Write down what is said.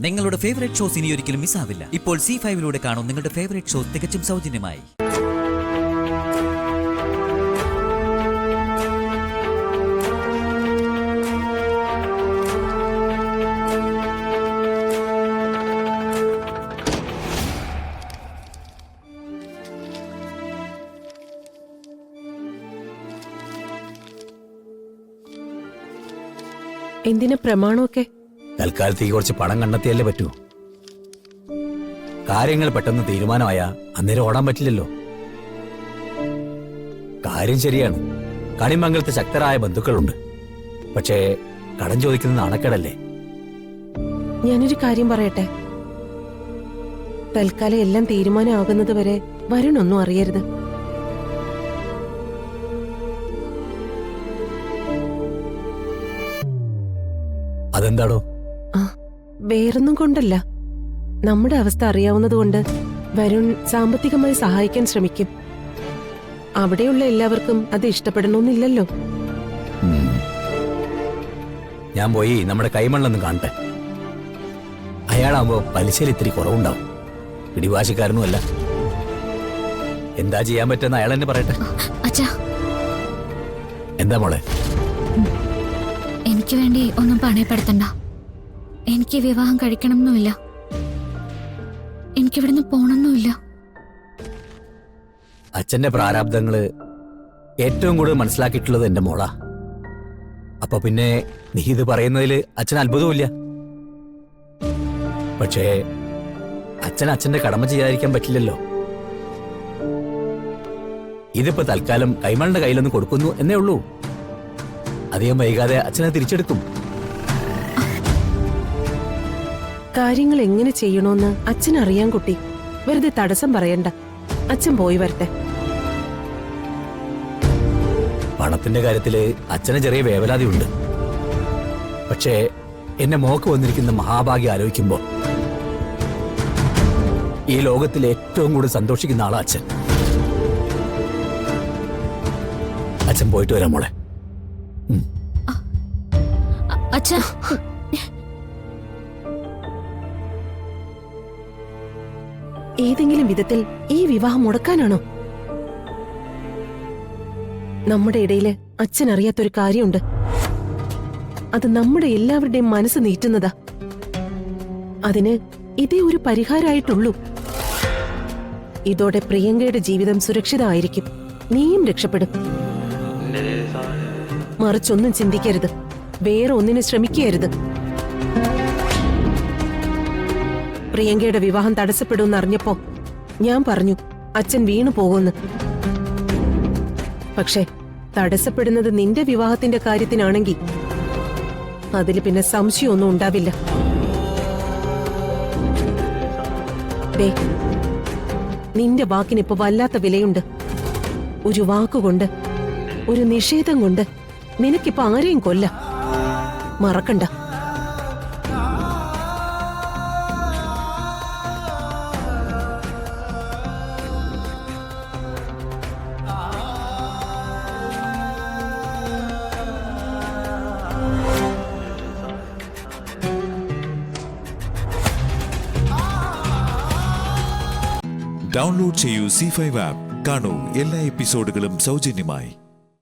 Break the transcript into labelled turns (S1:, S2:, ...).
S1: നിങ്ങളുടെ favourite shows ഇനി ഒരിക്കലും മിസ്സാവില്ല. ഇപ്പോൾ C5 കാണും നിങ്ങളുടെ ഫേവറേറ്റ് ഷോസ് തികച്ചും സൗജന്യമായി.
S2: എന്തിനാ പ്രമാണമൊക്കെ?
S3: തൽക്കാലത്തേക്ക് കുറച്ച് പണം കണ്ടെത്തിയല്ലേ പറ്റൂ. കാര്യങ്ങൾ പെട്ടെന്ന് തീരുമാനമായ അന്നേരം ഓടാൻ പറ്റില്ലല്ലോ. കാര്യം ശരിയാണ്, കണിമംഗലത്ത് ശക്തരായ ബന്ധുക്കളുണ്ട്. പക്ഷേ കടം ചോദിക്കുന്നത് നാണക്കേടല്ലേ?
S2: ഞാനൊരു കാര്യം പറയട്ടെ. തൽക്കാലം എല്ലാം തീരുമാനമാകുന്നത് വരെ വരുണൊന്നും അറിയരുത്.
S3: അതെന്താടോ?
S2: വേറൊന്നും കൊണ്ടല്ല, നമ്മുടെ അവസ്ഥ അറിയാവുന്നതുകൊണ്ട് വരുൺ സാമ്പത്തികമായി സഹായിക്കാൻ ശ്രമിക്കും. അവിടെയുള്ള എല്ലാവർക്കും അത് ഇഷ്ടപ്പെടണമെന്നില്ലല്ലോ.
S3: ഞാൻ പോയി നമ്മുടെ കൈമണ്ണൊന്നും കാണട്ടെ. അയാളാകുമ്പോ പലിശയിൽ ഇത്തിരി കുറവുണ്ടാവും. പിടിവാശിക്കാരനുമല്ല. എന്താ ചെയ്യാൻ പറ്റുന്ന അയാൾ എന്നെ പറയട്ടെ. എന്താ മോളെ?
S4: എനിക്ക് വേണ്ടി ഒന്നും പണയപ്പെടുത്തണ്ട. എനിക്ക് വിവാഹം കഴിക്കണമെന്നുമില്ല, എനിക്കിവിടുന്ന് പോണമെന്നുമില്ല.
S3: അച്ഛന്റെ പ്രാരാബ്ദങ്ങള് ഏറ്റവും കൂടുതൽ മനസ്സിലാക്കിയിട്ടുള്ളത് എന്റെ മോളാ. അപ്പൊ പിന്നെ നീ ഇത് പറയുന്നതില് അച്ഛൻ അത്ഭുതമില്ല. പക്ഷേ അച്ഛന്റെ കടമ ചെയ്യാതിരിക്കാൻ പറ്റില്ലല്ലോ. ഇതിപ്പോ തൽക്കാലം കൈമളുടെ കയ്യിലൊന്ന് കൊടുക്കുന്നു എന്നേ ഉള്ളൂ. അധികം വൈകാതെ അച്ഛനെ തിരിച്ചെടുക്കും.
S2: കാര്യങ്ങൾ എങ്ങനെ ചെയ്യണോന്ന് അച്ഛനറിയാൻ കുട്ടി. വെറുതെ തടസ്സം പറയണ്ട. അച്ഛൻ പോയി വരട്ടെ.
S3: പണത്തിന്റെ കാര്യത്തില് അച്ഛന് ചെറിയ വേവലാതിയുണ്ട്. പക്ഷേ എന്നെ മോക്ക് വന്നിരിക്കുന്ന മഹാഭാഗ്യം ആലോചിക്കുമ്പോ ഈ ലോകത്തിൽ ഏറ്റവും കൂടുതൽ സന്തോഷിക്കുന്ന ആളാ അച്ഛൻ. അച്ഛൻ പോയിട്ട് വരാം മോളെ.
S4: അച്ഛാ,
S2: ഏതെങ്കിലും വിധത്തിൽ ഈ വിവാഹം മുടക്കാനാണോ? നമ്മുടെ ഇടയില് അച്ഛൻ അറിയാത്തൊരു കാര്യമുണ്ട്. അത് നമ്മുടെ എല്ലാവരുടെയും മനസ്സ് നീറ്റുന്നതാ. അതിന് ഇതേ ഒരു പരിഹാരമായിട്ടുള്ളൂ. ഇതോടെ പ്രിയങ്കയുടെ ജീവിതം സുരക്ഷിതമായിരിക്കും. നീയും രക്ഷപ്പെടും. മറിച്ചൊന്നും ചിന്തിക്കരുത്, വേറെ ഒന്നിനെ ശ്രമിക്കരുത്. പ്രിയങ്കയുടെ വിവാഹം തടസ്സപ്പെടുമെന്ന് അറിഞ്ഞപ്പോ ഞാൻ പറഞ്ഞു അച്ഛൻ വീണു പോകുമെന്ന്. പക്ഷെ തടസ്സപ്പെടുന്നത് നിന്റെ വിവാഹത്തിന്റെ കാര്യത്തിനാണെങ്കിൽ അതിൽ പിന്നെ സംശയമൊന്നും ഉണ്ടാവില്ല. നിന്റെ വാക്കിനിപ്പോ വല്ലാത്ത വിലയുണ്ട്. ഒരു വാക്കുകൊണ്ട്, ഒരു നിഷേധം കൊണ്ട് നിനക്കിപ്പോ ആരെയും കൊല്ല. മറക്കണ്ട.
S5: ഡൗൺലോഡ് ചെയ്യൂ C5 ആപ്പ്. കാണൂ എല്ലാ എപ്പിസോഡുകളും സൗജന്യമായി.